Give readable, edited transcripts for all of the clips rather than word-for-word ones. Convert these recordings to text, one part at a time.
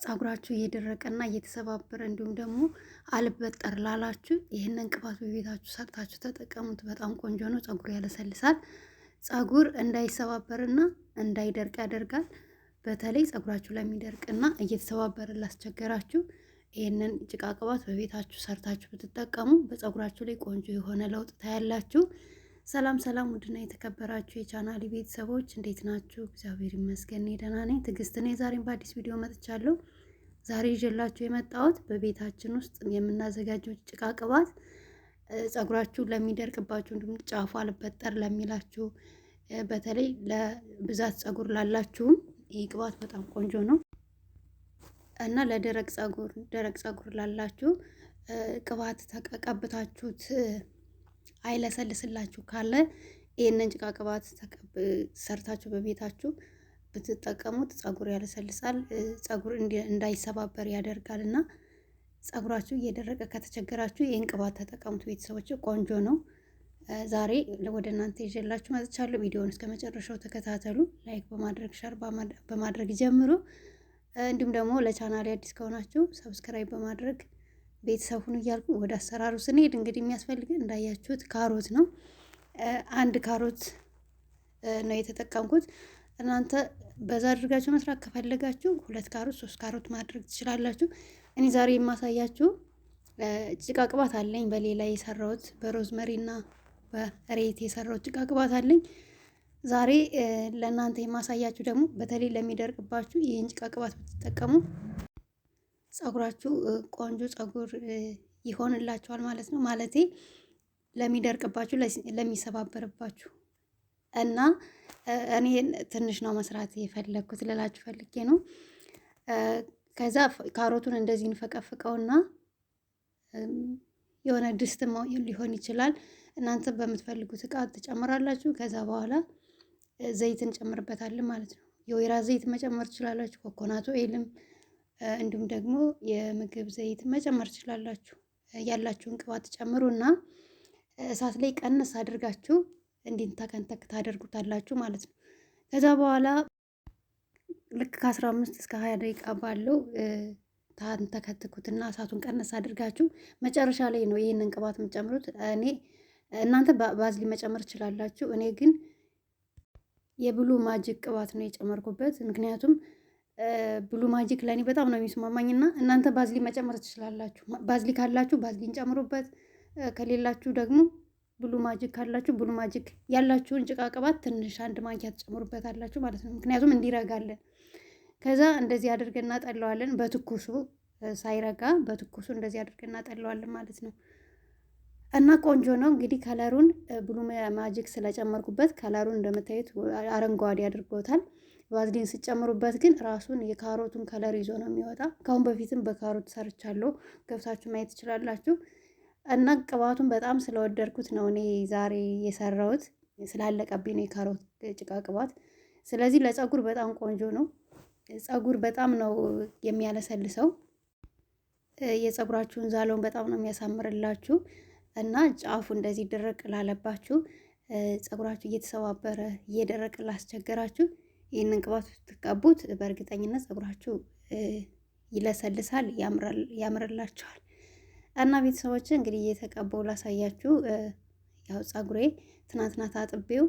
ፀጉራችሁ እየደረቀና እየተሰባበረ እንዲሁም ደግሞ አልበጠር ላላችሁ ይህንን ቅባት በቤታችሁ ሰርታችሁ ተጠቀሙት። በጣም ቆንጆ ነው። ፀጉር ያለሰልሳል። ፀጉር እንዳይሰባበርና እንዳይደርቅ ያደርጋል። በተለይ ፀጉራችሁ ለሚደርቅና እየተሰባበረ ላስቸገራችሁ ይህንን ጭቃ ቅባት በቤታችሁ ሰርታችሁ ብትጠቀሙ በፀጉራችሁ ላይ ቆንጆ የሆነ ለውጥ ታያላችሁ። ሰላም ሰላም፣ ውድና የተከበራችሁ የቻናሌ ቤተሰቦች እንዴት ናችሁ? እግዚአብሔር ይመስገን ደህና ነኝ። ትዕግስት ነኝ። ዛሬም በአዲስ ቪዲዮ መጥቻለሁ። ዛሬ ይዤላችሁ የመጣሁት በቤታችን ውስጥ የምናዘጋጀው ጭቃ ቅባት ፀጉራችሁ ለሚደርቅባችሁ እንዲሁም ጫፉ አልበጠር ለሚላችሁ በተለይ ለብዛት ፀጉር ላላችሁም ይህ ቅባት በጣም ቆንጆ ነው እና ለደረቅ ፀጉር ላላችሁ ቅባት ተቀብታችሁት አይለሰልስላችሁ ካለ ይሄንን ጭቃ ቅባት ሰርታችሁ በቤታችሁ ብትጠቀሙት ፀጉር ያለሰልሳል፣ ፀጉር እንዳይሰባበር ያደርጋል እና ፀጉራችሁ እየደረቀ ከተቸገራችሁ ይህን ቅባት ተጠቀሙት ቤተሰቦች፣ ቆንጆ ነው። ዛሬ ወደ እናንተ ይዤላችሁ መጥቻለሁ። ቪዲዮውን እስከ መጨረሻው ተከታተሉ። ላይክ በማድረግ ሸር በማድረግ ጀምሩ። እንዲሁም ደግሞ ለቻናሌ አዲስ ከሆናችሁ ሰብስክራይብ በማድረግ ቤተሰብ ሁኑ እያልኩ ወደ አሰራሩ ስንሄድ እንግዲህ የሚያስፈልገን እንዳያችሁት ካሮት ነው። አንድ ካሮት ነው የተጠቀምኩት። እናንተ በዛ አድርጋችሁ መስራት ከፈለጋችሁ 2 ካሮት 3 ካሮት ማድረግ ትችላላችሁ። እኔ ዛሬ የማሳያችሁ ጭቃ ቅባት አለኝ። በሌላ የሰራሁት በሮዝመሪ እና በሬት የሰራሁት ጭቃ ቅባት አለኝ። ዛሬ ለእናንተ የማሳያችሁ ደግሞ በተለይ ለሚደርቅባችሁ ይህን ጭቃ ቅባት ብትጠቀሙ ፀጉራችሁ ቆንጆ ፀጉር ይሆንላችኋል ማለት ነው። ማለቴ ለሚደርቅባችሁ፣ ለሚሰባበርባችሁ እና እኔ ትንሽ ነው መስራት የፈለግኩት ልላችሁ ፈልጌ ነው። ከዛ ካሮቱን እንደዚህ እንፈቀፍቀውና የሆነ ድስት ሊሆን ይችላል እናንተ በምትፈልጉት እቃ ትጨምራላችሁ። ከዛ በኋላ ዘይት እንጨምርበታለን ማለት ነው። የወይራ ዘይት መጨመር ትችላላችሁ፣ ኮኮናት ኦይልም እንዲሁም ደግሞ የምግብ ዘይት መጨመር ትችላላችሁ። ያላችሁን ቅባት ጨምሩና እሳት ላይ ቀነስ አድርጋችሁ እንዲንተከተክ ታደርጉታላችሁ ማለት ነው። ከዛ በኋላ ልክ ከ15 እስከ 20 ደቂቃ ባለው ታንተከትኩትና እሳቱን ቀነስ አድርጋችሁ መጨረሻ ላይ ነው ይህንን ቅባት የምትጨምሩት። እናንተ ባዝሊ መጨመር ትችላላችሁ። እኔ ግን የብሉ ማጂክ ቅባት ነው የጨመርኩበት። ምክንያቱም ብሉ ማጂክ ለእኔ በጣም ነው የሚስማማኝና እናንተ ባዝሊ መጨመር ትችላላችሁ። ባዝሊ ካላችሁ ባዝሊን ጨምሩበት። ከሌላችሁ ደግሞ ብሉ ማጂክ ካላችሁ ብሉ ማጂክ ያላችሁን ጭቃ ቅባት ትንሽ 1 ማንኪያ ትጨምሩበታላችሁ ማለት ነው። ምክንያቱም እንዲረጋለን። ከዛ እንደዚህ አድርገን እናጠለዋለን። በትኩሱ ሳይረጋ በትኩሱ እንደዚህ አድርገን እናጠለዋለን ማለት ነው። እና ቆንጆ ነው። እንግዲህ ከለሩን ብሉ ማጂክ ስለጨመርኩበት ከለሩን እንደምታዩት አረንጓዴ አድርጎታል። ቫዝሊን ስጨምሩበት ግን ራሱን የካሮቱን ከለር ይዞ ነው የሚወጣ። ካሁን በፊትም በካሮት ሰርቻለሁ፣ ገብታችሁ ማየት ትችላላችሁ። እና ቅባቱን በጣም ስለወደድኩት ነው እኔ ዛሬ የሰራሁት፣ ስላለቀብኝ ነው የካሮት ጭቃ ቅባት። ስለዚህ ለፀጉር በጣም ቆንጆ ነው። ፀጉር በጣም ነው የሚያለሰልሰው። የፀጉራችሁን ዛለውን በጣም ነው የሚያሳምርላችሁ። እና ጫፉ እንደዚህ ድርቅ ላለባችሁ፣ ፀጉራችሁ እየተሰባበረ እየደረቀ ላስቸገራችሁ ይህንን ቅባት ትቀቡት፣ በእርግጠኝነት ፀጉራችሁ ይለሰልሳል፣ ያምርላችኋል። እና ቤተሰቦች እንግዲህ እየተቀበው ላሳያችሁ። ያው ፀጉሬ ትናንትና ታጥቤው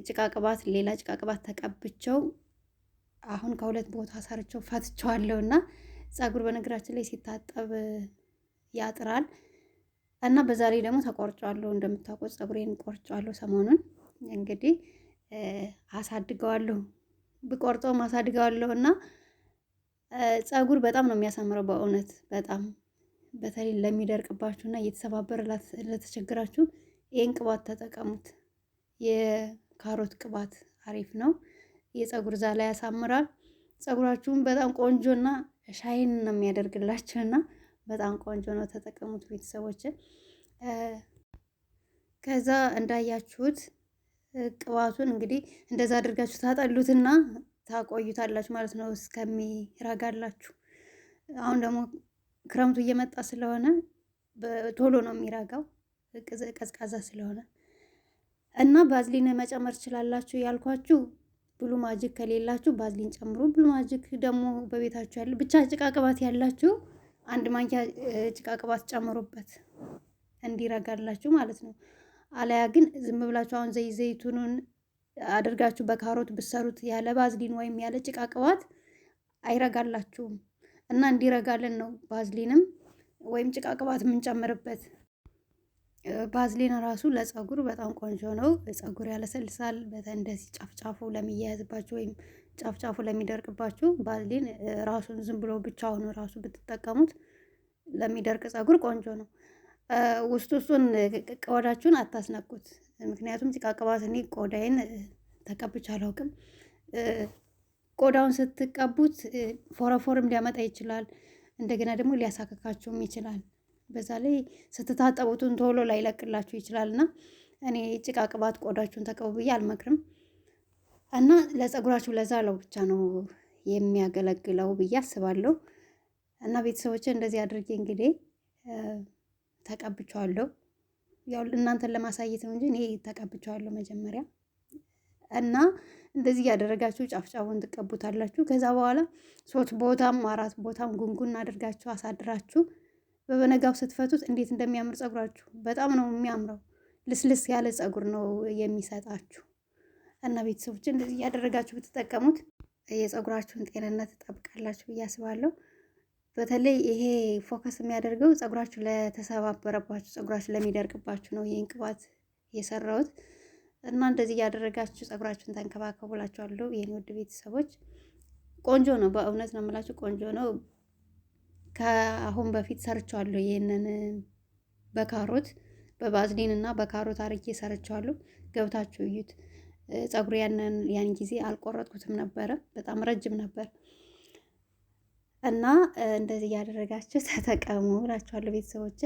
ጭቃ ቅባት ሌላ ጭቃ ቅባት ተቀብቸው አሁን ከ2 ቦታ ሰርቸው ፈትቸዋለሁ። እና ፀጉር በነገራችን ላይ ሲታጠብ ያጥራል። እና በዛ ላይ ደግሞ ተቆርጫለሁ። እንደምታውቁት ፀጉሬን ቆርጫለሁ ሰሞኑን። እንግዲህ አሳድገዋለሁ፣ ብቆርጠውም አሳድገዋለሁ። እና ፀጉር በጣም ነው የሚያሳምረው በእውነት በጣም። በተለይ ለሚደርቅባችሁና እየተሰባበረ ለተቸገራችሁ ይህን ቅባት ተጠቀሙት። የካሮት ቅባት አሪፍ ነው። የፀጉር ዛላ ያሳምራል። ፀጉራችሁን በጣም ቆንጆና ሻይን ነው የሚያደርግላችሁና በጣም ቆንጆ ነው። ተጠቀሙት ቤተሰቦች። ከዛ እንዳያችሁት ቅባቱን እንግዲህ እንደዛ አድርጋችሁ ታጠሉትና ታቆዩታላችሁ ማለት ነው እስከሚረጋላችሁ። አሁን ደግሞ ክረምቱ እየመጣ ስለሆነ ቶሎ ነው የሚረጋው ቀዝቃዛ ስለሆነ። እና ባዝሊን መጨመር ትችላላችሁ ያልኳችሁ ብሉ ማጂክ ከሌላችሁ ባዝሊን ጨምሩ። ብሉ ማጂክ ደግሞ በቤታችሁ ያለ ብቻ ጭቃ ቅባት ያላችሁ 1 ማንኪያ ጭቃ ቅባት ጨምሩበት እንዲረጋላችሁ ማለት ነው። አለያ ግን ዝም ብላችሁ አሁን ዘይቱንን አድርጋችሁ በካሮት ብሰሩት ያለ ባዝሊን ወይም ያለ ጭቃ ቅባት አይረጋላችሁም። እና እንዲረጋልን ነው ባዝሊንም ወይም ጭቃ ቅባት የምንጨምርበት። ባዝሊን ራሱ ለፀጉር በጣም ቆንጆ ነው። ፀጉር ያለሰልሳል። እንደዚህ ጫፍጫፉ ለሚያያዝባችሁ ወይም ጫፍጫፉ ለሚደርቅባችሁ ባዝሊን ራሱን ዝም ብሎ ብቻውን ራሱ ብትጠቀሙት ለሚደርቅ ፀጉር ቆንጆ ነው። ውስጡን ቆዳችሁን አታስነኩት። ምክንያቱም ጭቃ ቅባት እኔ ቆዳዬን ተቀብቼ አላውቅም። ቆዳውን ስትቀቡት ፎረፎርም ሊያመጣ ይችላል። እንደገና ደግሞ ሊያሳክካችሁም ይችላል። በዛ ላይ ስትታጠቡትን ቶሎ ላይለቅላችሁ ይችላል። እና እኔ ጭቃ ቅባት ቆዳችሁን ተቀቡ ብዬ አልመክርም። እና ለፀጉራችሁ ለዛ ለው ብቻ ነው የሚያገለግለው ብዬ አስባለሁ። እና ቤተሰቦቼ እንደዚህ አድርጌ እንግዲህ ተቀብቼዋለሁ። ያው እናንተን ለማሳየት ነው እንጂ እኔ ተቀብቼዋለሁ መጀመሪያ። እና እንደዚህ ያደረጋችሁ ጫፍጫፉን ትቀቡታላችሁ። ከዛ በኋላ 3 ቦታም 4 ቦታም ጉንጉን አድርጋችሁ አሳድራችሁ በበነጋው ስትፈቱት እንዴት እንደሚያምር ፀጉራችሁ በጣም ነው የሚያምረው። ልስልስ ያለ ፀጉር ነው የሚሰጣችሁ። እና ቤተሰቦች እንደዚህ ያደረጋችሁ ብትጠቀሙት የፀጉራችሁን ጤንነት ትጠብቃላችሁ ብዬ አስባለሁ። በተለይ ይሄ ፎከስ የሚያደርገው ፀጉራችሁ ለተሰባበረባችሁ፣ ፀጉራችሁ ለሚደርቅባችሁ ነው ይሄን ቅባት የሰራሁት። እና እንደዚህ ያደረጋችሁ ፀጉራችሁን ተንከባከቡላችኋለሁ። የኔ ውድ ቤተሰቦች ቆንጆ ነው፣ በእውነት ነው የምላችሁ ቆንጆ ነው። ከአሁን በፊት ሰርቻለሁ ይሄንን በካሮት በባዝሊን እና በካሮት አርጌ ሰርቻለሁ። ገብታችሁ እዩት። ፀጉር ያን ጊዜ አልቆረጥኩትም ነበረ፣ በጣም ረጅም ነበር። እና እንደዚህ ያደረጋችሁ ተጠቀሙ እላችኋለሁ ቤተሰቦቼ።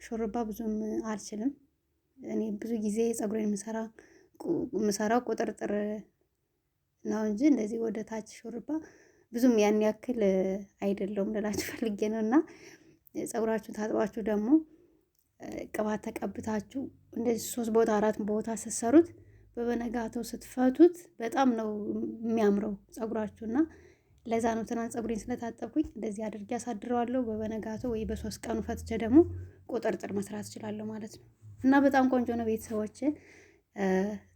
ሹሩባ ብዙም አልችልም እኔ። ብዙ ጊዜ ፀጉሬን የምሰራው ቁጥርጥር ነው እንጂ እንደዚህ ወደ ታች ሹሩባ ብዙም ያን ያክል አይደለውም ልላችሁ ፈልጌ ነው። እና ፀጉራችሁን ታጥባችሁ ደግሞ ቅባት ተቀብታችሁ እንደዚህ 3 ቦታ 4 ቦታ ስትሰሩት በበነጋታው ስትፈቱት በጣም ነው የሚያምረው ፀጉራችሁና ለዛ ነው ትናንት ፀጉሬን ስለታጠብኩኝ እንደዚህ አድርጌ አሳድረዋለሁ። በበነጋታው ወይ በ3 ቀኑ ፈትቼ ደግሞ ቁጥርጥር መስራት እችላለሁ ማለት ነው። እና በጣም ቆንጆ ነው ቤተሰቦቼ፣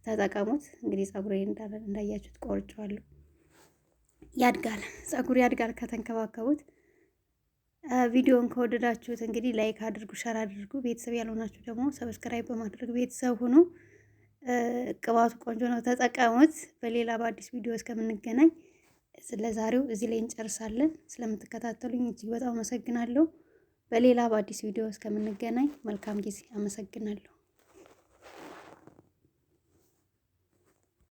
ተጠቀሙት። እንግዲህ ፀጉሬን እንዳያችሁት ቆርጬዋለሁ። ያድጋል፣ ፀጉር ያድጋል ከተንከባከቡት። ቪዲዮን ከወደዳችሁት እንግዲህ ላይክ አድርጉ፣ ሸር አድርጉ። ቤተሰብ ያልሆናችሁ ደግሞ ሰብስክራይብ በማድረግ ቤተሰብ ሁኑ። ቅባቱ ቆንጆ ነው፣ ተጠቀሙት። በሌላ በአዲስ ቪዲዮ እስከምንገናኝ ስለዛሬው እዚህ ላይ እንጨርሳለን። ስለምትከታተሉኝ እጅግ በጣም አመሰግናለሁ። በሌላ በአዲስ ቪዲዮ እስከምንገናኝ መልካም ጊዜ። አመሰግናለሁ።